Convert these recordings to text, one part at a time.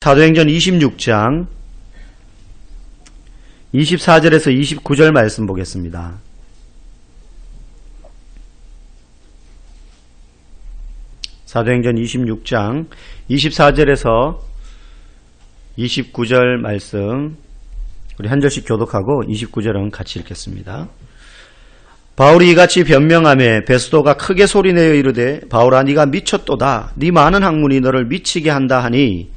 사도행전 26장 24절에서 29절 말씀 보겠습니다. 사도행전 26장 24절에서 29절 말씀 우리 한 절씩 교독하고 29절은 같이 읽겠습니다. 바울이 이같이 변명하며 베스도가 크게 소리내어 이르되 바울아 네가 미쳤도다. 네 많은 학문이 너를 미치게 한다 하니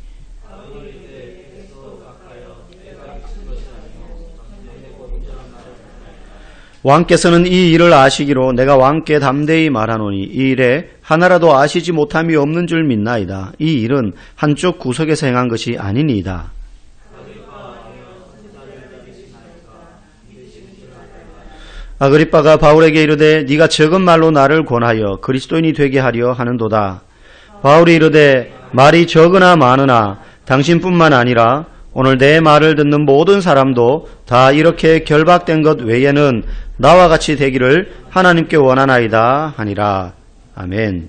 왕께서는 이 일을 아시기로 내가 왕께 담대히 말하노니 이 일에 하나라도 아시지 못함이 없는 줄 믿나이다. 이 일은 한쪽 구석에서 행한 것이 아니니이다. 아그리빠가 바울에게 이르되 네가 적은 말로 나를 권하여 그리스도인이 되게 하려 하는도다. 바울이 이르되 말이 적으나 많으나 당신뿐만 아니라 오늘 내 말을 듣는 모든 사람도 다 이렇게 결박된 것 외에는 나와 같이 되기를 하나님께 원하나이다 하니라. 아멘.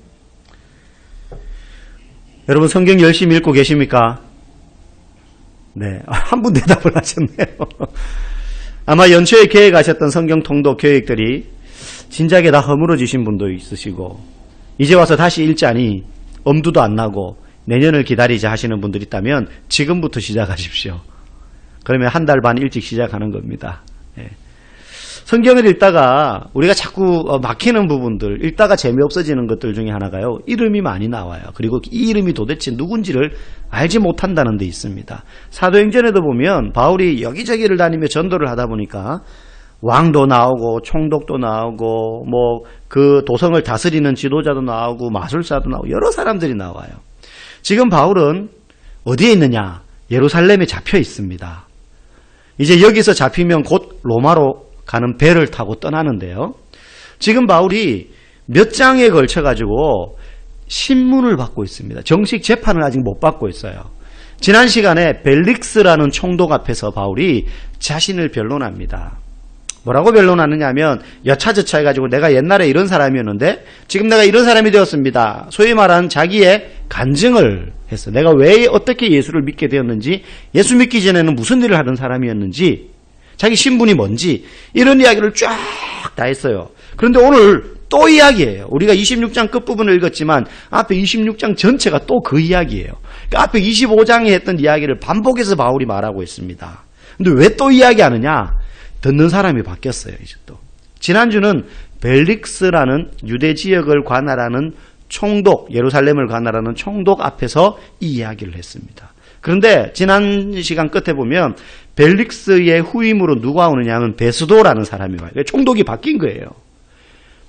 여러분 성경 열심히 읽고 계십니까? 네, 한 분 대답을 하셨네요. 아마 연초에 계획하셨던 성경 통독 계획들이 진작에 다 허물어지신 분도 있으시고 이제 와서 다시 읽자니 엄두도 안 나고 내년을 기다리자 하시는 분들이 있다면 지금부터 시작하십시오. 그러면 한 달 반 일찍 시작하는 겁니다. 네. 성경을 읽다가 우리가 자꾸 막히는 부분들, 읽다가 재미없어지는 것들 중에 하나가요. 이름이 많이 나와요. 그리고 이 이름이 도대체 누군지를 알지 못한다는 데 있습니다. 사도행전에도 보면 바울이 여기저기를 다니며 전도를 하다 보니까 왕도 나오고 총독도 나오고 뭐 그 도성을 다스리는 지도자도 나오고 마술사도 나오고 여러 사람들이 나와요. 지금 바울은 어디에 있느냐? 예루살렘에 잡혀 있습니다. 이제 여기서 잡히면 곧 로마로 가는 배를 타고 떠나는데요. 지금 바울이 몇 장에 걸쳐가지고 신문을 받고 있습니다. 정식 재판을 아직 못 받고 있어요. 지난 시간에 벨릭스라는 총독 앞에서 바울이 자신을 변론합니다. 뭐라고 변론하느냐 하면 여차저차 해가지고 내가 옛날에 이런 사람이었는데 지금 내가 이런 사람이 되었습니다. 소위 말하는 자기의 간증을 했어. 내가 왜 어떻게 예수를 믿게 되었는지, 예수 믿기 전에는 무슨 일을 하던 사람이었는지, 자기 신분이 뭔지 이런 이야기를 쫙 다 했어요. 그런데 오늘 또 이야기예요. 우리가 26장 끝부분을 읽었지만 앞에 26장 전체가 또 그 이야기예요. 그러니까 앞에 25장에 했던 이야기를 반복해서 바울이 말하고 있습니다. 근데 왜 또 이야기하느냐? 듣는 사람이 바뀌었어요. 이제 또 지난주는 벨릭스라는 유대 지역을 관할하는 총독, 예루살렘을 관할하는 총독 앞에서 이 이야기를 했습니다. 그런데 지난 시간 끝에 보면 벨릭스의 후임으로 누가 오느냐 하면 베스도라는 사람이 와요. 총독이 바뀐 거예요.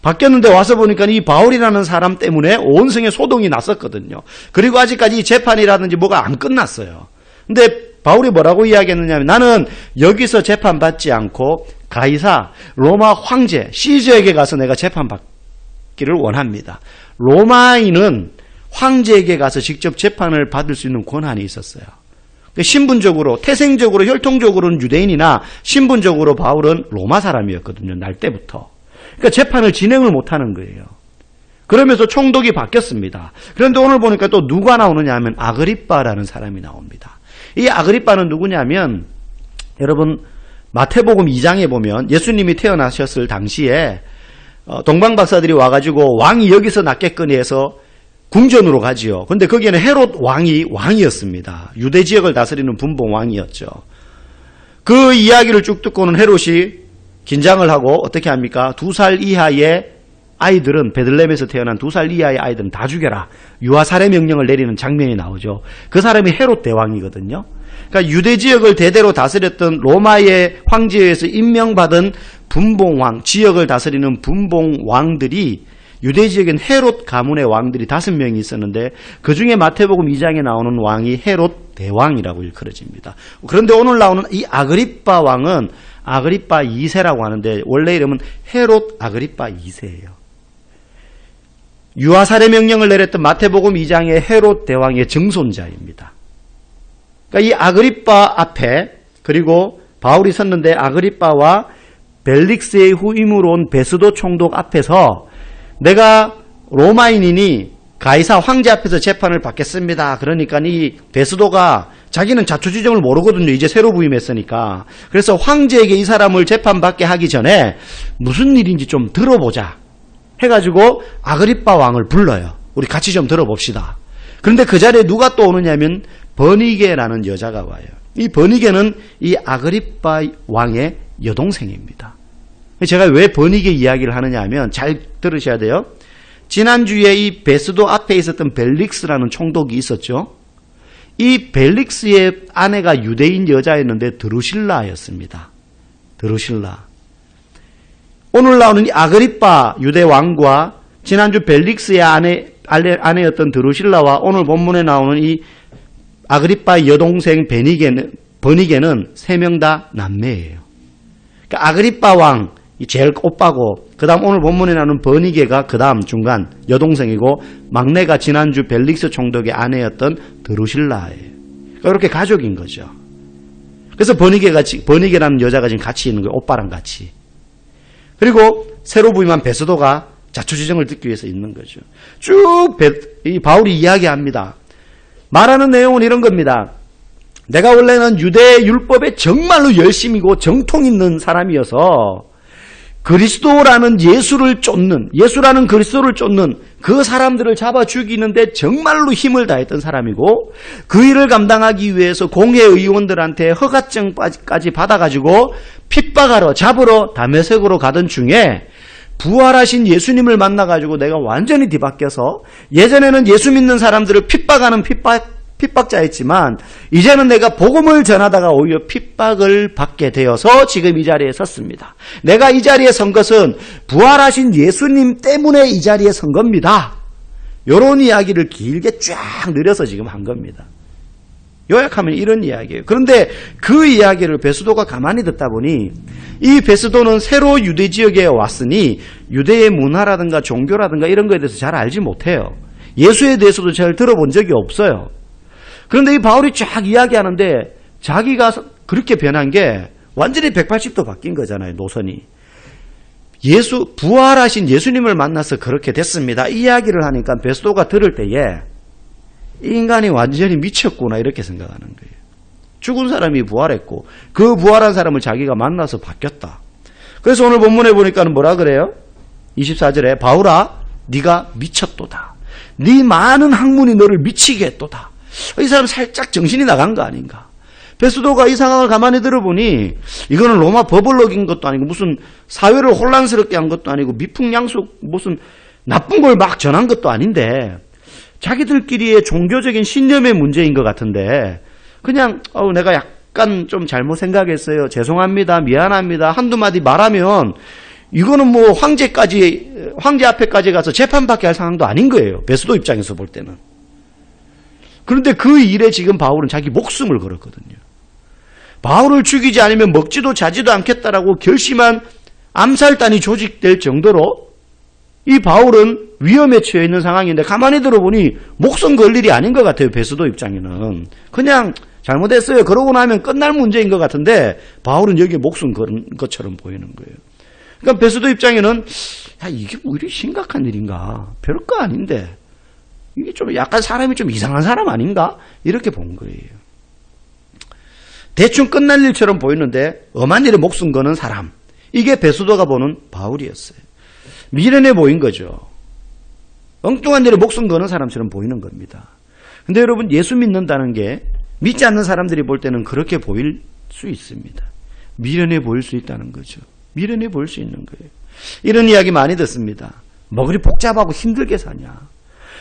바뀌었는데 와서 보니까 이 바울이라는 사람 때문에 온 성에 소동이 났었거든요. 그리고 아직까지 이 재판이라든지 뭐가 안 끝났어요. 근데 바울이 뭐라고 이야기했느냐 하면 나는 여기서 재판받지 않고 가이사, 로마 황제, 시저에게 가서 내가 재판받기를 원합니다. 로마인은 황제에게 가서 직접 재판을 받을 수 있는 권한이 있었어요. 신분적으로, 태생적으로, 혈통적으로는 유대인이나 신분적으로 바울은 로마 사람이었거든요. 날 때부터. 그러니까 재판을 진행을 못하는 거예요. 그러면서 총독이 바뀌었습니다. 그런데 오늘 보니까 또 누가 나오느냐 하면 아그리빠라는 사람이 나옵니다. 이 아그리빠는 누구냐면 여러분 마태복음 2장에 보면 예수님이 태어나셨을 당시에 동방박사들이 와가지고 왕이 여기서 낫겠거니 해서 궁전으로 가지요. 그런데 거기에는 헤롯 왕이 왕이었습니다. 유대 지역을 다스리는 분봉 왕이었죠. 그 이야기를 쭉 듣고는 헤롯이 긴장을 하고 어떻게 합니까? 2살 이하의 아이들은 베들레헴에서 태어난 2살 이하의 아이들은 다 죽여라. 유아살해 명령을 내리는 장면이 나오죠. 그 사람이 헤롯 대왕이거든요. 그러니까 유대 지역을 대대로 다스렸던 로마의 황제에서 임명받은 분봉왕, 지역을 다스리는 분봉왕들이 유대 지역엔 헤롯 가문의 왕들이 5명이 있었는데 그 중에 마태복음 2장에 나오는 왕이 헤롯 대왕이라고 일컬어집니다. 그런데 오늘 나오는 이 아그리빠 왕은 아그리빠 2세라고 하는데 원래 이름은 헤롯 아그리빠 2세예요. 유아살해 명령을 내렸던 마태복음 2장의 헤롯 대왕의 증손자입니다. 그러니까 이 아그리빠 앞에 그리고 바울이 섰는데 아그리빠와 벨릭스의 후임으로 온 베스도 총독 앞에서 내가 로마인이니 가이사 황제 앞에서 재판을 받겠습니다. 그러니까 이 베스도가 자기는 자초지종을 모르거든요. 이제 새로 부임했으니까. 그래서 황제에게 이 사람을 재판받게 하기 전에 무슨 일인지 좀 들어보자 해가지고 아그리빠 왕을 불러요. 우리 같이 좀 들어봅시다. 그런데 그 자리에 누가 또 오느냐면 버니게라는 여자가 와요. 이 버니게는 이 아그리빠 왕의 여동생입니다. 제가 왜 버니게 이야기를 하느냐 하면 잘 들으셔야 돼요. 지난주에 이 베스도 앞에 있었던 벨릭스라는 총독이 있었죠. 이 벨릭스의 아내가 유대인 여자였는데 드루실라였습니다. 드루실라. 오늘 나오는 이 아그리빠 유대 왕과 지난주 벨릭스의 아내였던 드루실라와 오늘 본문에 나오는 이 아그리빠의 여동생 버니게는 세 명 다 남매예요. 그러니까 아그리빠 왕 제일 오빠고 그 다음 오늘 본문에 나오는 버니게가 그 다음 중간 여동생이고 막내가 지난주 벨릭스 총독의 아내였던 드루실라예요. 그러니까 이렇게 가족인 거죠. 그래서 버니게라는 여자가 지금 같이 있는 거예요. 오빠랑 같이. 그리고 새로 부임한 베스도가 자초지종을 듣기 위해서 있는 거죠. 쭉 이 바울이 이야기합니다. 말하는 내용은 이런 겁니다. 내가 원래는 유대 율법에 정말로 열심이고 정통 있는 사람이어서 그리스도라는 예수라는 그리스도를 쫓는 그 사람들을 잡아 죽이는데 정말로 힘을 다했던 사람이고 그 일을 감당하기 위해서 공회의원들한테 허가증까지 받아가지고 핍박하러 잡으러 다메섹으로 가던 중에 부활하신 예수님을 만나가지고 내가 완전히 뒤바뀌어서 예전에는 예수 믿는 사람들을 핍박하는 핍박자였지만 이제는 내가 복음을 전하다가 오히려 핍박을 받게 되어서 지금 이 자리에 섰습니다. 내가 이 자리에 선 것은 부활하신 예수님 때문에 이 자리에 선 겁니다. 이런 이야기를 길게 쫙 늘려서 지금 한 겁니다. 요약하면 이런 이야기예요. 그런데 그 이야기를 베스도가 가만히 듣다 보니 이 베스도는 새로 유대 지역에 왔으니 유대의 문화라든가 종교라든가 이런 거에 대해서 잘 알지 못해요. 예수에 대해서도 잘 들어본 적이 없어요. 그런데 이 바울이 쫙 이야기하는데 자기가 그렇게 변한 게 완전히 180도 바뀐 거잖아요. 노선이. 부활하신 예수님을 만나서 그렇게 됐습니다. 이 이야기를 하니까 베스도가 들을 때에 이 인간이 완전히 미쳤구나 이렇게 생각하는 거예요. 죽은 사람이 부활했고 그 부활한 사람을 자기가 만나서 바뀌었다. 그래서 오늘 본문에 보니까 뭐라 그래요? 24절에 바울아 네가 미쳤도다. 네 많은 학문이 너를 미치게 했도다. 이 사람 살짝 정신이 나간 거 아닌가. 베스도가 이 상황을 가만히 들어보니 이거는 로마 법을 어긴 것도 아니고 무슨 사회를 혼란스럽게 한 것도 아니고 미풍양속 무슨 나쁜 걸 막 전한 것도 아닌데 자기들끼리의 종교적인 신념의 문제인 것 같은데 그냥 내가 약간 좀 잘못 생각했어요. 죄송합니다. 미안합니다. 한두 마디 말하면 이거는 뭐 황제 앞에까지 가서 재판받게 할 상황도 아닌 거예요. 베스도 입장에서 볼 때는. 그런데 그 일에 지금 바울은 자기 목숨을 걸었거든요. 바울을 죽이지 않으면 먹지도 자지도 않겠다라고 결심한 암살단이 조직될 정도로 이 바울은 위험에 처해 있는 상황인데 가만히 들어보니 목숨 걸 일이 아닌 것 같아요. 베스도 입장에는. 그냥 잘못했어요. 그러고 나면 끝날 문제인 것 같은데 바울은 여기에 목숨 건 것처럼 보이는 거예요. 그러니까 베스도 입장에는 이게 뭐 이렇게 심각한 일인가. 별거 아닌데 이게 좀 약간 사람이 좀 이상한 사람 아닌가? 이렇게 본 거예요. 대충 끝날 일처럼 보이는데 엄한 일에 목숨 거는 사람. 이게 베스도가 보는 바울이었어요. 미련해 보인 거죠. 엉뚱한 일에 목숨 거는 사람처럼 보이는 겁니다. 근데 여러분 예수 믿는다는 게 믿지 않는 사람들이 볼 때는 그렇게 보일 수 있습니다. 미련해 보일 수 있다는 거죠. 미련해 보일 수 있는 거예요. 이런 이야기 많이 듣습니다. 뭐 그리 복잡하고 힘들게 사냐.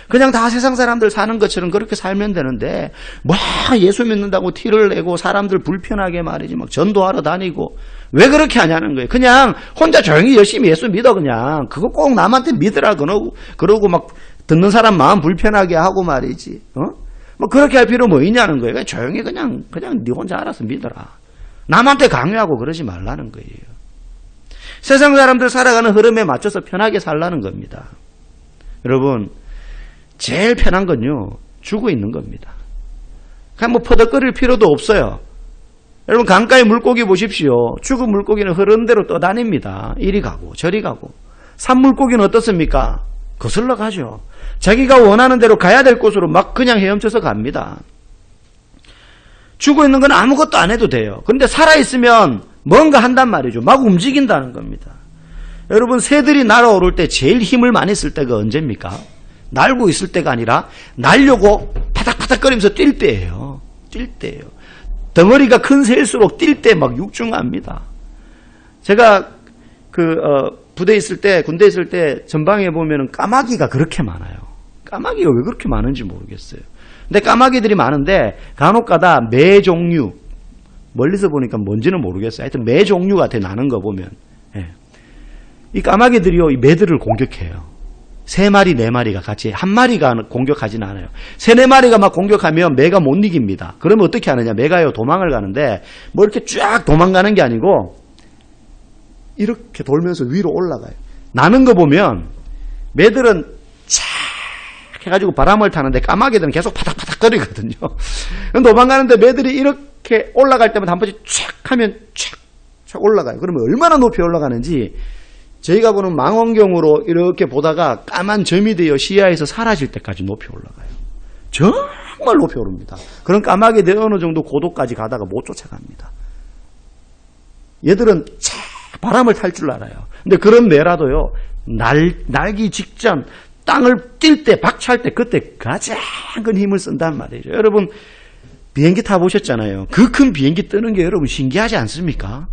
그냥 다 세상 사람들 사는 것처럼 그렇게 살면 되는데 뭐 예수 믿는다고 티를 내고 사람들 불편하게 말이지 막 전도하러 다니고 왜 그렇게 하냐는 거예요. 그냥 혼자 조용히 열심히 예수 믿어 그냥. 그거 꼭 남한테 믿으라 그러고 막 듣는 사람 마음 불편하게 하고 말이지. 뭐 그렇게 할 필요 뭐 있냐는 거예요. 그냥 조용히 그냥 네 혼자 알아서 믿어라. 남한테 강요하고 그러지 말라는 거예요. 세상 사람들 살아가는 흐름에 맞춰서 편하게 살라는 겁니다. 여러분 제일 편한 건요 죽어 있는 겁니다. 그냥 뭐 퍼덕거릴 필요도 없어요. 여러분 강가에 물고기 보십시오. 죽은 물고기는 흐르는 대로 떠다닙니다. 이리 가고 저리 가고. 산물고기는 어떻습니까? 거슬러 가죠. 자기가 원하는 대로 가야 될 곳으로 막 그냥 헤엄쳐서 갑니다. 죽어 있는 건 아무것도 안 해도 돼요. 그런데 살아있으면 뭔가 한단 말이죠. 막 움직인다는 겁니다. 여러분, 새들이 날아오를 때 제일 힘을 많이 쓸 때가 언제입니까? 날고 있을 때가 아니라 날려고 파닥파닥거리면서 뛸 때예요. 뛸 때예요. 덩어리가 큰 새일수록 뛸 때 막 육중합니다. 제가 부대에 있을 때, 군대에 있을 때 전방에 보면은 까마귀가 그렇게 많아요. 까마귀가 왜 그렇게 많은지 모르겠어요. 근데 까마귀들이 많은데 간혹 가다 매 종류, 멀리서 보니까 뭔지는 모르겠어요. 하여튼 매 종류 같아, 나는 거 보면. 예. 이 까마귀들이요, 이 매들을 공격해요. 3마리, 4마리가 같이, 한 마리가 공격하지는 않아요. 3, 4마리가 막 공격하면 매가 못 이깁니다. 그러면 어떻게 하느냐? 매가요, 도망을 가는데, 뭐 이렇게 쫙 도망가는 게 아니고, 이렇게 돌면서 위로 올라가요. 나는 거 보면, 매들은 쫙 해가지고 바람을 타는데, 까마귀들은 계속 파닥파닥거리거든요. 도망가는데 매들이 이렇게 올라갈 때마다 한 번씩 쫙 하면 쫙 올라가요. 그러면 얼마나 높이 올라가는지, 저희가 보는 망원경으로 이렇게 보다가 까만 점이 되어 시야에서 사라질 때까지 높이 올라가요. 정말 높이 오릅니다. 그런 까마귀들이 어느 정도 고도까지 가다가 못 쫓아갑니다. 얘들은 바람을 탈 줄 알아요. 근데 그런 매라도요, 날기 직전 땅을 뛸 때, 박차할 때 그때 가장 큰 힘을 쓴단 말이죠. 여러분, 비행기 타보셨잖아요. 그 큰 비행기 뜨는 게 여러분 신기하지 않습니까?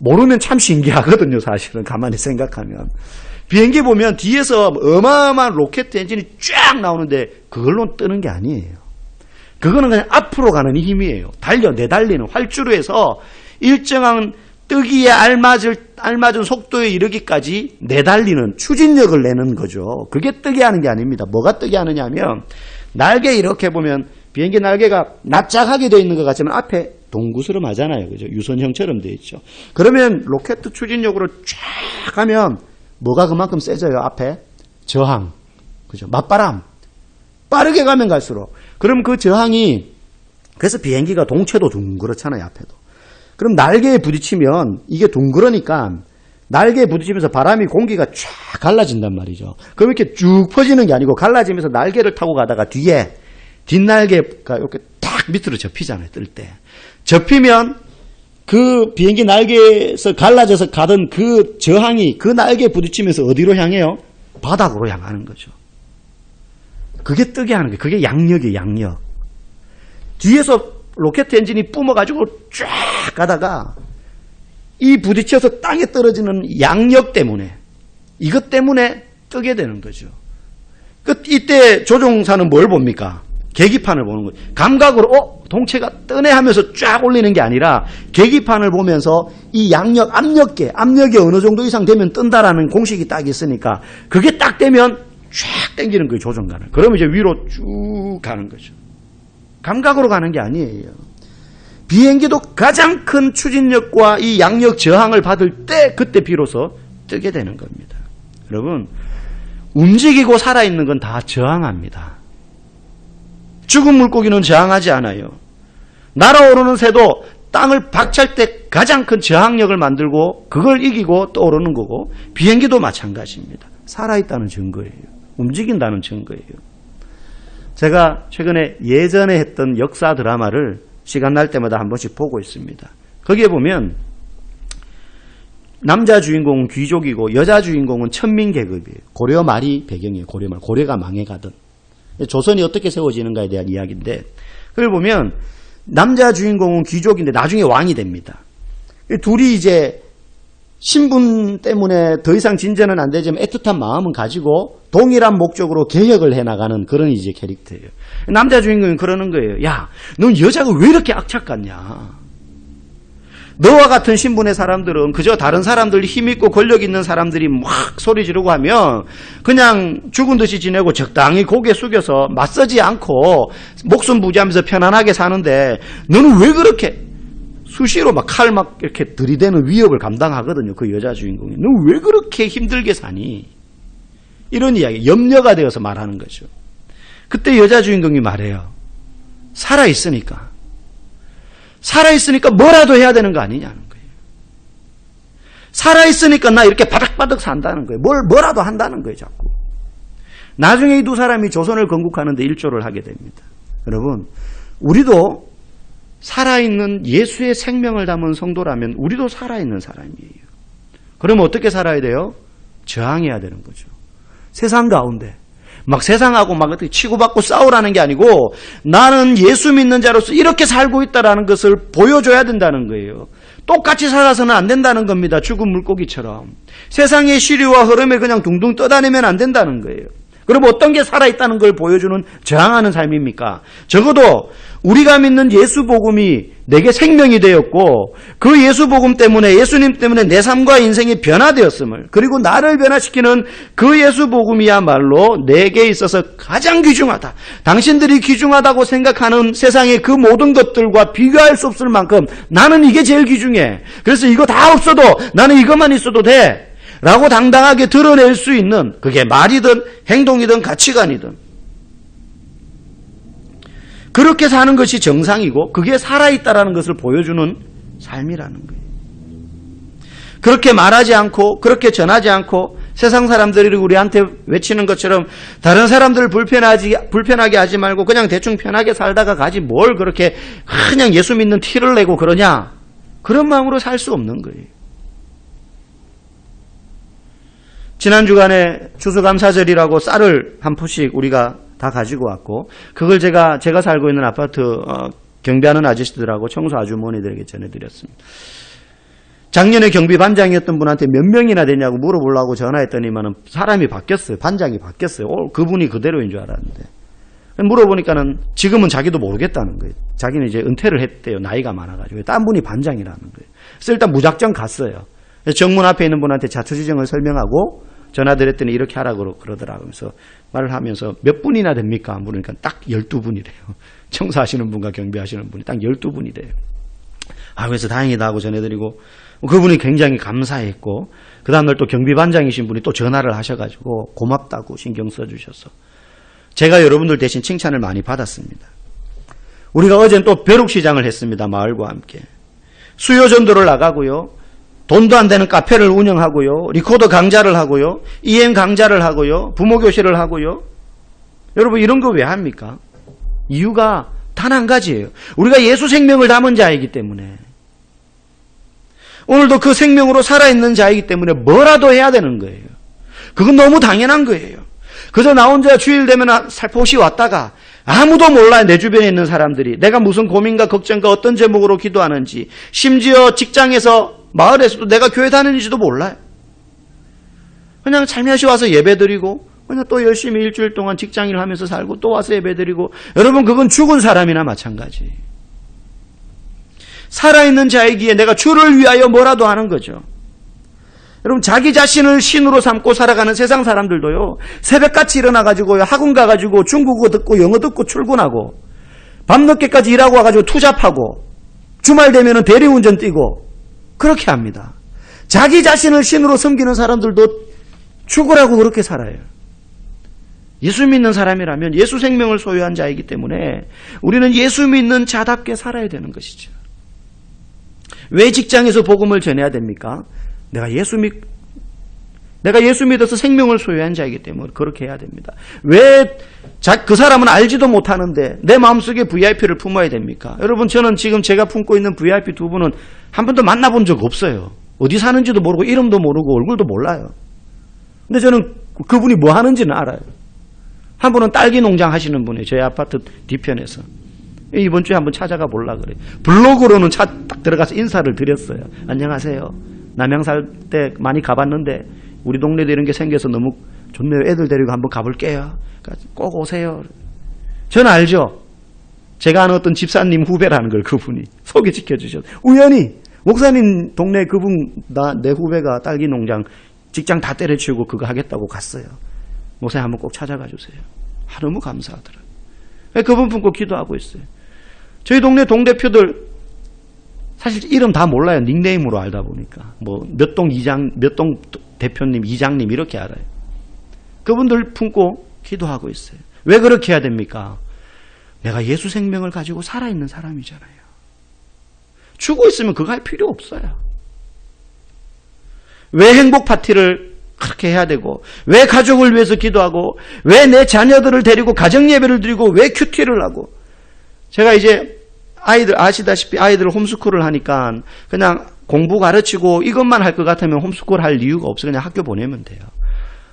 모르면 참 신기하거든요, 사실은. 가만히 생각하면. 비행기 보면 뒤에서 어마어마한 로켓 엔진이 쫙 나오는데 그걸로 뜨는 게 아니에요. 그거는 그냥 앞으로 가는 힘이에요. 내달리는 활주로에서 일정한 뜨기에 알맞은 속도에 이르기까지 내달리는 추진력을 내는 거죠. 그게 뜨게 하는 게 아닙니다. 뭐가 뜨게 하느냐 하면, 날개 이렇게 보면 비행기 날개가 납작하게 되어 있는 것 같지만 앞에 동구스름하잖아요. 그죠? 유선형처럼 되어 있죠. 그러면 로켓 추진력으로 쫙 가면 뭐가 그만큼 세져요? 앞에 저항, 그죠? 맞바람. 빠르게 가면 갈수록. 그럼 그 저항이, 그래서 비행기가 동체도 둥그렇잖아요, 앞에도. 그럼 날개에 부딪히면 이게 둥그러니까 날개에 부딪히면서 바람이 공기가 쫙 갈라진단 말이죠. 그럼 이렇게 쭉 퍼지는 게 아니고 갈라지면서 날개를 타고 가다가 뒤에 뒷날개가 이렇게 딱 밑으로 접히잖아요, 뜰 때. 접히면 그 비행기 날개에서 갈라져서 가던 그 저항이 그 날개에 부딪히면서 어디로 향해요? 바닥으로 향하는 거죠. 그게 뜨게 하는 거예요. 그게 양력이에요, 양력. 뒤에서 로켓 엔진이 뿜어가지고 쫙 가다가 이 부딪혀서 땅에 떨어지는 양력 때문에, 이것 때문에 뜨게 되는 거죠. 이때 조종사는 뭘 봅니까? 계기판을 보는 거예요. 감각으로 동체가 뜨네 하면서 쫙 올리는 게 아니라 계기판을 보면서 이 양력, 압력이 어느 정도 이상 되면 뜬다라는 공식이 딱 있으니까 그게 딱 되면 쫙 당기는 거예요, 조종관을. 그러면 이제 위로 쭉 가는 거죠. 감각으로 가는 게 아니에요. 비행기도 가장 큰 추진력과 이 양력 저항을 받을 때 그때 비로소 뜨게 되는 겁니다. 여러분, 움직이고 살아있는 건 다 저항합니다. 죽은 물고기는 저항하지 않아요. 날아오르는 새도 땅을 박찰 때 가장 큰 저항력을 만들고 그걸 이기고 떠오르는 거고, 비행기도 마찬가지입니다. 살아있다는 증거예요. 움직인다는 증거예요. 제가 최근에 예전에 했던 역사 드라마를 시간 날 때마다 한 번씩 보고 있습니다. 거기에 보면 남자 주인공은 귀족이고 여자 주인공은 천민계급이에요. 고려 말이 배경이에요. 고려 말. 고려가 망해가던. 조선이 어떻게 세워지는가에 대한 이야기인데, 그걸 보면 남자 주인공은 귀족인데 나중에 왕이 됩니다. 둘이 이제 신분 때문에 더 이상 진전은 안 되지만 애틋한 마음은 가지고 동일한 목적으로 개혁을 해나가는 그런 이제 캐릭터예요. 남자 주인공이 그러는 거예요. 야, 넌 여자가 왜 이렇게 악착 같냐? 너와 같은 신분의 사람들은 그저 다른 사람들, 힘있고 권력 있는 사람들이 막 소리 지르고 하면 그냥 죽은 듯이 지내고 적당히 고개 숙여서 맞서지 않고 목숨 부지하면서 편안하게 사는데, 너는 왜 그렇게 수시로 막 칼 막 이렇게 들이대는 위협을 감당하거든요, 그 여자 주인공이. 너 왜 그렇게 힘들게 사니? 이런 이야기, 염려가 되어서 말하는 거죠. 그때 여자 주인공이 말해요. 살아있으니까 뭐라도 해야 되는 거 아니냐는 거예요. 살아있으니까 나 이렇게 바닥바닥 산다는 거예요. 뭐라도 한다는 거예요, 자꾸. 나중에 이 두 사람이 조선을 건국하는데 일조를 하게 됩니다. 여러분, 우리도 살아있는 예수의 생명을 담은 성도라면 우리도 살아있는 사람이에요. 그럼 어떻게 살아야 돼요? 저항해야 되는 거죠. 세상 가운데 막 세상하고 막 어떻게 치고받고 싸우라는 게 아니고 나는 예수 믿는 자로서 이렇게 살고 있다는 것을 보여줘야 된다는 거예요. 똑같이 살아서는 안 된다는 겁니다. 죽은 물고기처럼. 세상의 시류와 흐름에 그냥 둥둥 떠다니면 안 된다는 거예요. 그럼 어떤 게 살아있다는 걸 보여주는 저항하는 삶입니까? 적어도 우리가 믿는 예수 복음이 내게 생명이 되었고 그 예수 복음 때문에 예수님 때문에 내 삶과 인생이 변화되었음을 그리고 나를 변화시키는 그 예수 복음이야말로 내게 있어서 가장 귀중하다. 당신들이 귀중하다고 생각하는 세상의 그 모든 것들과 비교할 수 없을 만큼 나는 이게 제일 귀중해. 그래서 이거 다 없어도 나는 이것만 있어도 돼. 라고 당당하게 드러낼 수 있는 그게 말이든 행동이든 가치관이든 그렇게 사는 것이 정상이고 그게 살아있다라는 것을 보여주는 삶이라는 거예요. 그렇게 말하지 않고 그렇게 전하지 않고 세상 사람들이 우리한테 외치는 것처럼 다른 사람들을 불편하게 하지 말고 그냥 대충 편하게 살다가 가지 뭘 그렇게 그냥 예수 믿는 티를 내고 그러냐. 그런 마음으로 살 수 없는 거예요. 지난 주간에 추수감사절이라고 쌀을 한 포씩 우리가 다 가지고 왔고 그걸 제가 살고 있는 아파트 경비하는 아저씨들하고 청소 아주머니들에게 전해드렸습니다. 작년에 경비반장이었던 분한테 몇 명이나 되냐고 물어보려고 전화했더니만은 사람이 바뀌었어요. 반장이 바뀌었어요. 그분이 그대로인 줄 알았는데 물어보니까는 지금은 자기도 모르겠다는 거예요. 자기는 이제 은퇴를 했대요. 나이가 많아가지고 딴 분이 반장이라는 거예요. 그래서 일단 무작정 갔어요. 정문 앞에 있는 분한테 자초지정을 설명하고 전화드렸더니 이렇게 하라고 그러더라고요. 그래서 말을 하면서 몇 분이나 됩니까? 물으니까 딱 12분이래요. 청소하시는 분과 경비하시는 분이 딱 12분이래요. 그래서 다행이다 하고 전해드리고 그분이 굉장히 감사했고 그 다음날 또 경비반장이신 분이 또 전화를 하셔가지고 고맙다고 신경 써주셔서 제가 여러분들 대신 칭찬을 많이 받았습니다. 우리가 어제는 또 벼룩시장을 했습니다. 마을과 함께. 수요 전도를 나가고요. 돈도 안 되는 카페를 운영하고요. 리코더 강좌를 하고요. EM 강좌를 하고요. 부모교실을 하고요. 여러분 이런 거 왜 합니까? 이유가 단 한 가지예요. 우리가 예수 생명을 담은 자이기 때문에 오늘도 그 생명으로 살아있는 자이기 때문에 뭐라도 해야 되는 거예요. 그건 너무 당연한 거예요. 그저 나 혼자 주일 되면 살포시 왔다가 아무도 몰라요. 내 주변에 있는 사람들이 내가 무슨 고민과 걱정과 어떤 제목으로 기도하는지 심지어 직장에서 마을에서도 내가 교회 다니는지도 몰라요. 그냥 살며시 와서 예배드리고 그냥 또 열심히 일주일 동안 직장일 하면서 살고 또 와서 예배드리고 여러분 그건 죽은 사람이나 마찬가지. 살아있는 자이기에 내가 주를 위하여 뭐라도 하는 거죠. 여러분 자기 자신을 신으로 삼고 살아가는 세상 사람들도요. 새벽같이 일어나가지고요. 학원 가가지고 중국어 듣고 영어 듣고 출근하고 밤늦게까지 일하고 와가지고 투잡하고 주말 되면은 대리운전 뛰고 그렇게 합니다. 자기 자신을 신으로 섬기는 사람들도 죽으라고 그렇게 살아요. 예수 믿는 사람이라면 예수 생명을 소유한 자이기 때문에 우리는 예수 믿는 자답게 살아야 되는 것이죠. 왜 직장에서 복음을 전해야 됩니까? 내가 예수 믿어서 생명을 소유한 자이기 때문에 그렇게 해야 됩니다. 왜 그 사람은 알지도 못하는데 내 마음속에 VIP를 품어야 됩니까? 여러분 저는 지금 제가 품고 있는 VIP 두 분은 한 번도 만나본 적 없어요. 어디 사는지도 모르고 이름도 모르고 얼굴도 몰라요. 근데 저는 그분이 뭐 하는지는 알아요. 한 분은 딸기 농장 하시는 분이에요. 저희 아파트 뒤편에서. 이번 주에 한번 찾아가 보려고 그래요. 블로그로는 딱 들어가서 인사를 드렸어요. 안녕하세요. 남양 살 때 많이 가봤는데 우리 동네도 이런 게 생겨서 너무 좋네요. 애들 데리고 한번 가볼게요. 꼭 오세요. 저는 알죠. 제가 아는 어떤 집사님 후배라는 걸 그분이 소개시켜 주셨어요. 우연히 목사님 동네 그분 내 후배가 딸기 농장 직장 다 때려치우고 그거 하겠다고 갔어요. 목사님 한번 꼭 찾아가 주세요. 너무 감사하더라고요. 그분 품고 기도하고 있어요. 저희 동네 동대표들 사실 이름 다 몰라요. 닉네임으로 알다 보니까. 뭐 몇 동 대표님, 이장님 이렇게 알아요. 그분들 품고 기도하고 있어요. 왜 그렇게 해야 됩니까? 내가 예수 생명을 가지고 살아있는 사람이잖아요. 죽어 있으면 그거 할 필요 없어요. 왜 행복 파티를 그렇게 해야 되고 왜 가족을 위해서 기도하고 왜 내 자녀들을 데리고 가정 예배를 드리고 왜 큐티를 하고 제가 이제 아이들 아시다시피 아이들 홈스쿨을 하니까 그냥 공부 가르치고 이것만 할 것 같으면 홈스쿨 할 이유가 없어. 그냥 학교 보내면 돼요.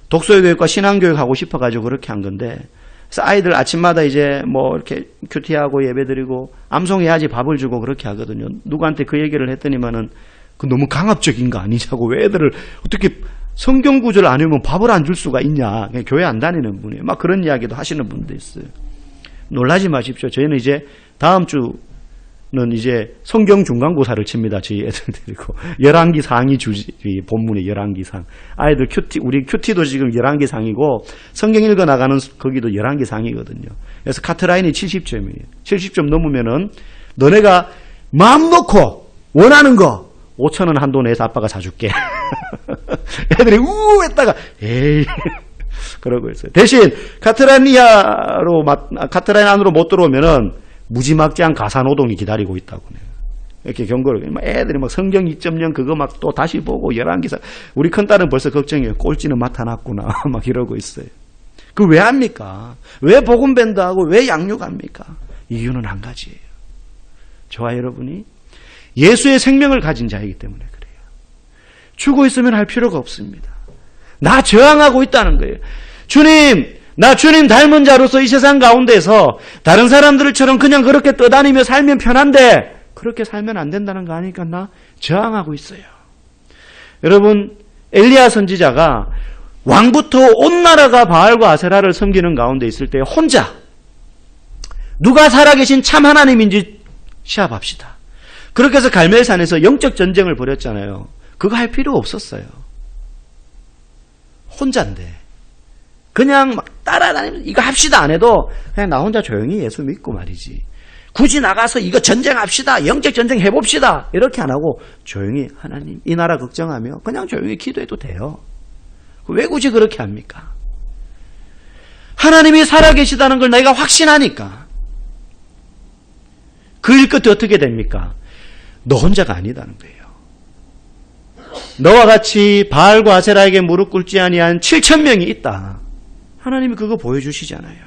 독서교육과 신앙교육 하고 싶어가지고 그렇게 한 건데, 그래서 아이들 아침마다 이제 뭐 이렇게 큐티하고 예배드리고 암송해야지 밥을 주고 그렇게 하거든요. 누구한테 그 얘기를 했더니만은 그 너무 강압적인 거 아니냐고, 왜 애들을 어떻게 성경 구절 안 외우면 밥을 안 줄 수가 있냐, 그냥 교회 안 다니는 분이에요. 막 그런 이야기도 하시는 분도 있어요. 놀라지 마십시오. 저희는 이제 다음 주는 이제 성경 중간고사를 칩니다. 저희 애들 데리고. 열왕기 상이 주지, 본문에 열왕기 상. 아이들 큐티, 우리 큐티도 지금 열왕기 상이고, 성경 읽어 나가는 거기도 열왕기 상이거든요. 그래서 카트라인이 70점이에요. 70점 넘으면은, 너네가 마음 놓고 원하는 거 5,000원 한도 내서 아빠가 사줄게. 애들이 우우 했다가, 에이. 그러고 있어요. 대신 카트라인 안으로 못 들어오면은 무지막지한 가사노동이 기다리고 있다고. 이렇게 경고를. 애들이 막 성경 2.0 그거 막 또 다시 보고 열왕기사. 우리 큰딸은 벌써 걱정해요. 꼴찌는 맡아놨구나. 막 이러고 있어요. 그 왜 합니까? 왜 복음밴드하고 왜 양육합니까? 이유는 한 가지예요. 저와 여러분이 예수의 생명을 가진 자이기 때문에 그래요. 죽어 있으면 할 필요가 없습니다. 나 저항하고 있다는 거예요. 주님, 나 주님 닮은 자로서 이 세상 가운데서 다른 사람들처럼 그냥 그렇게 떠다니며 살면 편한데 그렇게 살면 안 된다는 거 아니까 나 저항하고 있어요. 여러분, 엘리야 선지자가 왕부터 온 나라가 바알과 아세라를 섬기는 가운데 있을 때 혼자 누가 살아계신 참 하나님인지 시합합시다. 그렇게 해서 갈멜산에서 영적 전쟁을 벌였잖아요. 그거 할 필요 없었어요. 혼자인데 그냥 막 따라다니면서 이거 합시다 안 해도 그냥 나 혼자 조용히 예수 믿고 말이지. 굳이 나가서 이거 전쟁합시다, 영적 전쟁 해봅시다 이렇게 안 하고 조용히 하나님 이 나라 걱정하며 그냥 조용히 기도해도 돼요. 왜 굳이 그렇게 합니까? 하나님이 살아계시다는 걸 내가 확신하니까. 그 일 끝에 어떻게 됩니까? 너 혼자가 아니다는 거예요. 너와 같이 바알과 아세라에게 무릎 꿇지 아니한 7,000명이 있다. 하나님이 그거 보여주시잖아요.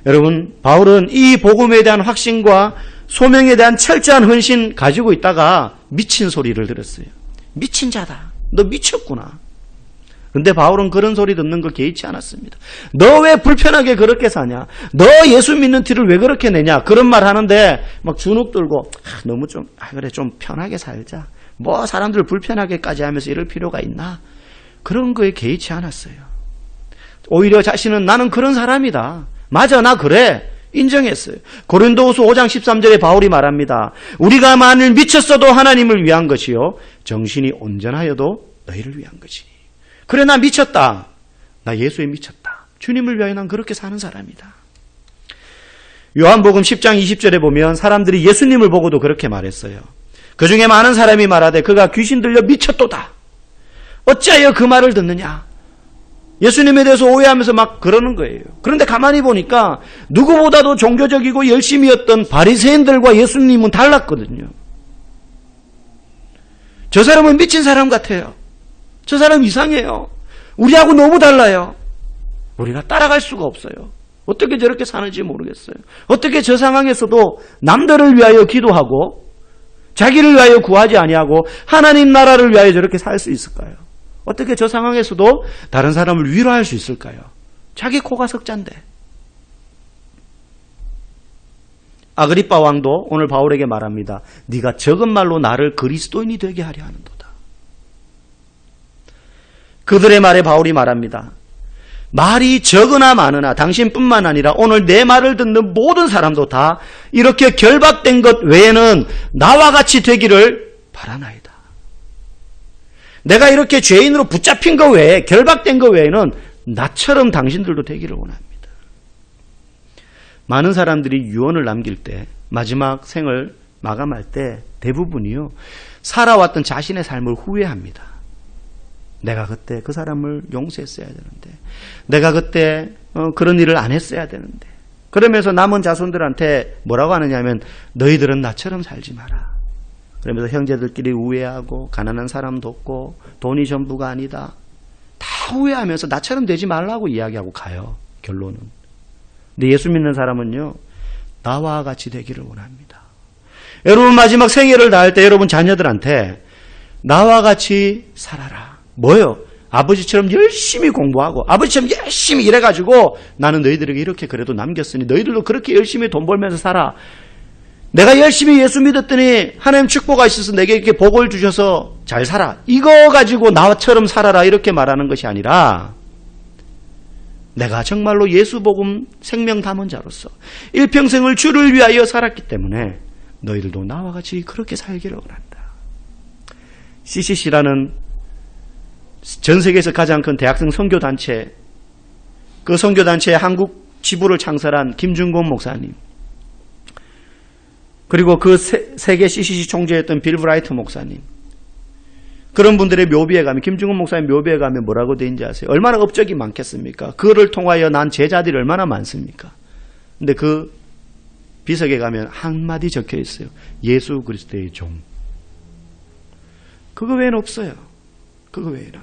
여러분, 바울은 이 복음에 대한 확신과 소명에 대한 철저한 헌신 가지고 있다가 미친 소리를 들었어요. 미친 자다. 너 미쳤구나. 근데 바울은 그런 소리 듣는 거 개의치 않았습니다. 너 왜 불편하게 그렇게 사냐? 너 예수 믿는 티를 왜 그렇게 내냐? 그런 말 하는데 막 주눅 들고 너무 좀 그래 좀 편하게 살자. 뭐 사람들 불편하게까지 하면서 이럴 필요가 있나? 그런 거에 개의치 않았어요. 오히려 자신은 나는 그런 사람이다. 맞아, 나 그래. 인정했어요. 고린도후서 5장 13절에 바울이 말합니다. 우리가 만일 미쳤어도 하나님을 위한 것이요 정신이 온전하여도 너희를 위한 것이니. 그래, 나 미쳤다. 나 예수에 미쳤다. 주님을 위하여 난 그렇게 사는 사람이다. 요한복음 10장 20절에 보면 사람들이 예수님을 보고도 그렇게 말했어요. 그 중에 많은 사람이 말하되 그가 귀신 들려 미쳤도다. 어찌하여 그 말을 듣느냐. 예수님에 대해서 오해하면서 막 그러는 거예요. 그런데 가만히 보니까 누구보다도 종교적이고 열심히였던 바리새인들과 예수님은 달랐거든요. 저 사람은 미친 사람 같아요. 저 사람 이상해요. 우리하고 너무 달라요. 우리가 따라갈 수가 없어요. 어떻게 저렇게 사는지 모르겠어요. 어떻게 저 상황에서도 남들을 위하여 기도하고 자기를 위하여 구하지 아니하고 하나님 나라를 위하여 저렇게 살 수 있을까요? 어떻게 저 상황에서도 다른 사람을 위로할 수 있을까요? 자기 코가 석잔데. 아그리빠 왕도 오늘 바울에게 말합니다. 네가 적은 말로 나를 그리스도인이 되게 하려 하는도다. 그들의 말에 바울이 말합니다. 말이 적으나 많으나 당신뿐만 아니라 오늘 내 말을 듣는 모든 사람도 다 이렇게 결박된 것 외에는 나와 같이 되기를 바라나이다. 내가 이렇게 죄인으로 붙잡힌 것 외에 결박된 것 외에는 나처럼 당신들도 되기를 원합니다. 많은 사람들이 유언을 남길 때 마지막 생을 마감할 때 대부분이요 살아왔던 자신의 삶을 후회합니다. 내가 그때 그 사람을 용서했어야 되는데 내가 그때 그런 일을 안 했어야 되는데 그러면서 남은 자손들한테 뭐라고 하느냐면 너희들은 나처럼 살지 마라. 그러면서 형제들끼리 우애하고 가난한 사람 돕고 돈이 전부가 아니다. 다 후회하면서 나처럼 되지 말라고 이야기하고 가요. 결론은. 근데 예수 믿는 사람은요. 나와 같이 되기를 원합니다. 여러분 마지막 생애를 다할 때 여러분 자녀들한테 나와 같이 살아라. 뭐요? 아버지처럼 열심히 공부하고 아버지처럼 열심히 일해가지고 나는 너희들에게 이렇게 그래도 남겼으니 너희들도 그렇게 열심히 돈 벌면서 살아. 내가 열심히 예수 믿었더니 하나님 축복가 있어서 내게 이렇게 복을 주셔서 잘 살아. 이거 가지고 나처럼 살아라 이렇게 말하는 것이 아니라 내가 정말로 예수 복음 생명 담은 자로서 일평생을 주를 위하여 살았기 때문에 너희들도 나와 같이 그렇게 살기를 원한다. CCC라는 전 세계에서 가장 큰 대학생 선교단체, 그 선교단체의 한국 지부를 창설한 김준곤 목사님, 그리고 그 세계 CCC 총재였던 빌 브라이트 목사님, 그런 분들의 묘비에 가면, 김준곤 목사님 묘비에 가면 뭐라고 돼 있는지 아세요? 얼마나 업적이 많겠습니까? 그를 통하여 난 제자들이 얼마나 많습니까? 근데 그 비석에 가면 한마디 적혀 있어요. 예수 그리스도의 종. 그거 외에는 없어요. 그거 외에는.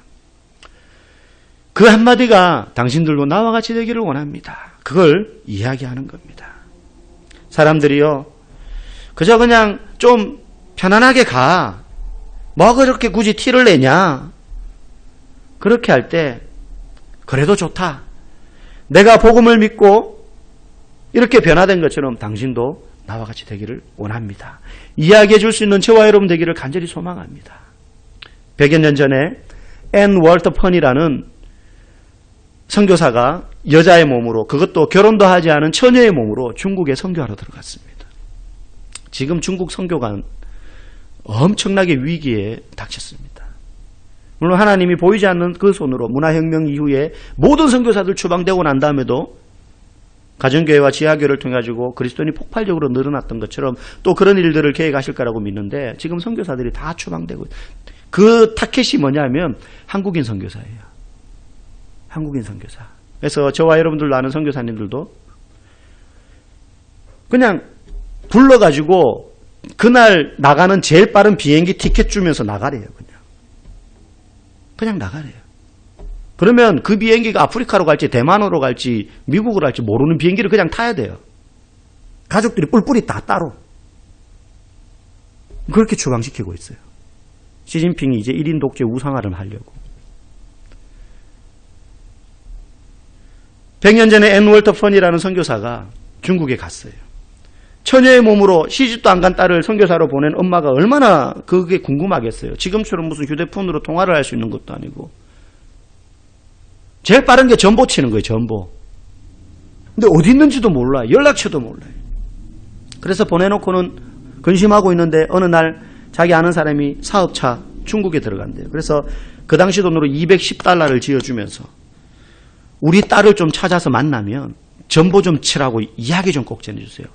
그 한마디가 당신들도 나와 같이 되기를 원합니다. 그걸 이야기하는 겁니다. 사람들이요, 그저 그냥 좀 편안하게 가. 뭐 그렇게 굳이 티를 내냐. 그렇게 할 때 그래도 좋다. 내가 복음을 믿고 이렇게 변화된 것처럼 당신도 나와 같이 되기를 원합니다. 이야기해 줄 수 있는 저와 여러분 되기를 간절히 소망합니다. 100여 년 전에 앤 월터펀이라는 선교사가 여자의 몸으로, 그것도 결혼도 하지 않은 처녀의 몸으로 중국에 선교하러 들어갔습니다. 지금 중국 선교가 엄청나게 위기에 닥쳤습니다. 물론 하나님이 보이지 않는 그 손으로 문화혁명 이후에 모든 선교사들 추방되고 난 다음에도 가정교회와 지하교회를 통해 가지고 그리스도인이 폭발적으로 늘어났던 것처럼 또 그런 일들을 계획하실 거라고 믿는데 지금 선교사들이 다 추방되고, 그 타켓이 뭐냐면 한국인 선교사예요. 한국인 선교사. 그래서 저와 여러분들도 아는 선교사님들도 그냥 불러가지고 그날 나가는 제일 빠른 비행기 티켓 주면서 나가래요. 그냥 나가래요. 그러면 그 비행기가 아프리카로 갈지 대만으로 갈지 미국으로 갈지 모르는 비행기를 그냥 타야 돼요. 가족들이 뿔뿔이 다 따로. 그렇게 추방시키고 있어요. 시진핑이 이제 1인 독재 우상화를 하려고. 100년 전에 앤 월터펀이라는 선교사가 중국에 갔어요. 처녀의 몸으로 시집도 안 간 딸을 선교사로 보낸 엄마가 얼마나 그게 궁금하겠어요. 지금처럼 무슨 휴대폰으로 통화를 할 수 있는 것도 아니고. 제일 빠른 게 전보 치는 거예요. 전보. 근데 어디 있는지도 몰라요. 연락처도 몰라요. 그래서 보내놓고는 근심하고 있는데 어느 날 자기 아는 사람이 사업차 중국에 들어간대요. 그래서 그 당시 돈으로 210달러를 지어주면서 우리 딸을 좀 찾아서 만나면 전보 좀 치라고 이야기 좀 꼭 전해주세요.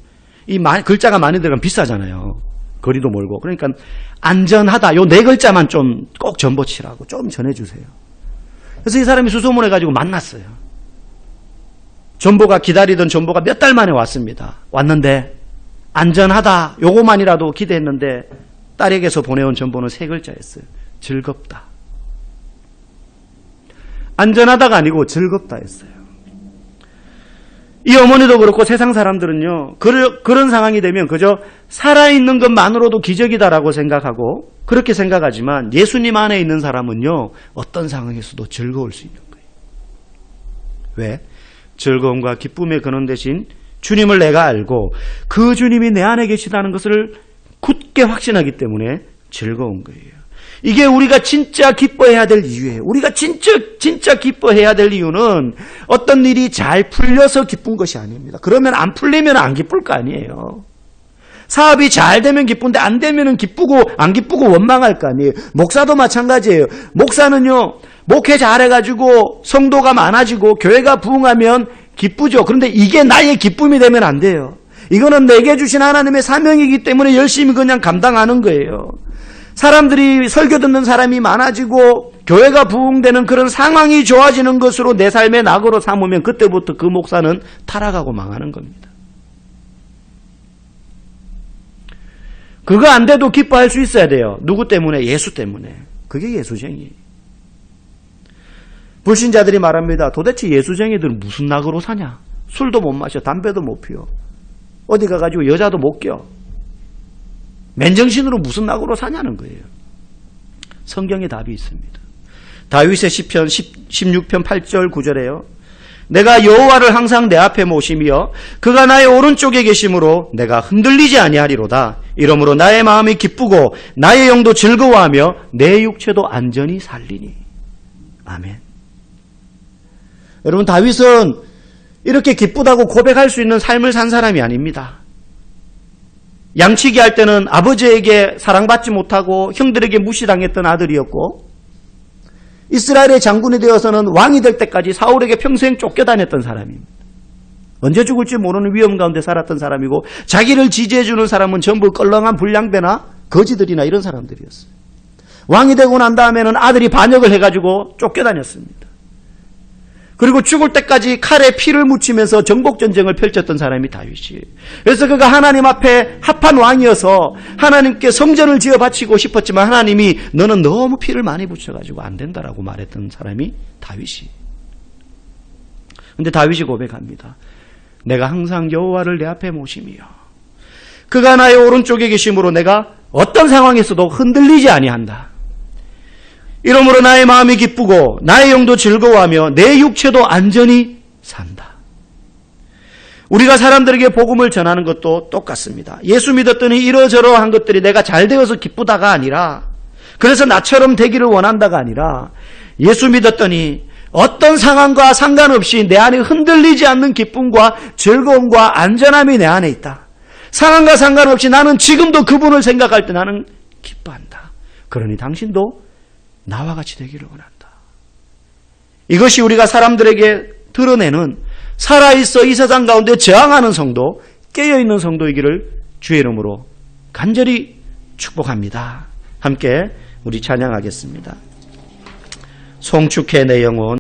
이 글자가 많이 들어가면 비싸잖아요. 거리도 멀고. 그러니까 안전하다. 요 4글자만 좀 꼭 전보 치라고 좀 전해주세요. 그래서 이 사람이 수소문해가지고 만났어요. 전보가 기다리던 전보가 몇 달 만에 왔습니다. 왔는데 안전하다. 요거만이라도 기대했는데 딸에게서 보내온 전보는 3글자였어요. 즐겁다. 안전하다가 아니고 즐겁다였어요. 이 어머니도 그렇고 세상 사람들은요, 그런 상황이 되면 그저 살아있는 것만으로도 기적이다라고 생각하고 그렇게 생각하지만 예수님 안에 있는 사람은요, 어떤 상황에서도 즐거울 수 있는 거예요. 왜? 즐거움과 기쁨의 근원 되신 주님을 내가 알고 그 주님이 내 안에 계시다는 것을 굳게 확신하기 때문에 즐거운 거예요. 이게 우리가 진짜 기뻐해야 될 이유예요. 우리가 진짜 기뻐해야 될 이유는 어떤 일이 잘 풀려서 기쁜 것이 아닙니다. 그러면 안 풀리면 안 기쁠 거 아니에요. 사업이 잘 되면 기쁜데 안 되면 기쁘고 안 기쁘고 원망할 거 아니에요. 목사도 마찬가지예요. 목사는요, 목회 잘해가지고 성도가 많아지고 교회가 부흥하면 기쁘죠. 그런데 이게 나의 기쁨이 되면 안 돼요. 이거는 내게 주신 하나님의 사명이기 때문에 열심히 그냥 감당하는 거예요. 사람들이 설교 듣는 사람이 많아지고 교회가 부흥되는 그런 상황이 좋아지는 것으로 내 삶의 낙으로 삼으면 그때부터 그 목사는 타락하고 망하는 겁니다. 그거 안 돼도 기뻐할 수 있어야 돼요. 누구 때문에? 예수 때문에. 그게 예수쟁이. 불신자들이 말합니다. 도대체 예수쟁이들은 무슨 낙으로 사냐? 술도 못 마셔, 담배도 못 피워. 어디 가가지고 여자도 못 껴. 맨정신으로 무슨 낙으로 사냐는 거예요. 성경에 답이 있습니다. 다윗의 시편 16편 8절 9절에요. 내가 여호와를 항상 내 앞에 모시며 그가 나의 오른쪽에 계심으로 내가 흔들리지 아니하리로다. 이러므로 나의 마음이 기쁘고 나의 영도 즐거워하며 내 육체도 안전히 살리니. 아멘. 여러분, 다윗은 이렇게 기쁘다고 고백할 수 있는 삶을 산 사람이 아닙니다. 양치기 할 때는 아버지에게 사랑받지 못하고 형들에게 무시당했던 아들이었고, 이스라엘의 장군이 되어서는 왕이 될 때까지 사울에게 평생 쫓겨다녔던 사람입니다. 언제 죽을지 모르는 위험 가운데 살았던 사람이고, 자기를 지지해주는 사람은 전부 껄렁한 불량배나 거지들이나 이런 사람들이었어요. 왕이 되고 난 다음에는 아들이 반역을 해가지고 쫓겨다녔습니다. 그리고 죽을 때까지 칼에 피를 묻히면서 정복전쟁을 펼쳤던 사람이 다윗이에요. 그래서 그가 하나님 앞에 합한 왕이어서 하나님께 성전을 지어 바치고 싶었지만 하나님이 너는 너무 피를 많이 묻혀가지고 안 된다라고 말했던 사람이 다윗이에요. 그런데 다윗이 고백합니다. 내가 항상 여호와를 내 앞에 모시며 그가 나의 오른쪽에 계심으로 내가 어떤 상황에서도 흔들리지 아니한다. 이러므로 나의 마음이 기쁘고 나의 영도 즐거워하며 내 육체도 안전히 산다. 우리가 사람들에게 복음을 전하는 것도 똑같습니다. 예수 믿었더니 이러저러한 것들이 내가 잘 되어서 기쁘다가 아니라, 그래서 나처럼 되기를 원한다가 아니라, 예수 믿었더니 어떤 상황과 상관없이 내 안에 흔들리지 않는 기쁨과 즐거움과 안전함이 내 안에 있다. 상황과 상관없이 나는 지금도 그분을 생각할 때 나는 기뻐한다. 그러니 당신도 나와 같이 되기를 원한다. 이것이 우리가 사람들에게 드러내는 살아있어 이 세상 가운데 저항하는 성도, 깨어있는 성도이기를 주의 이름으로 간절히 축복합니다. 함께 우리 찬양하겠습니다. 송축해 내 영혼.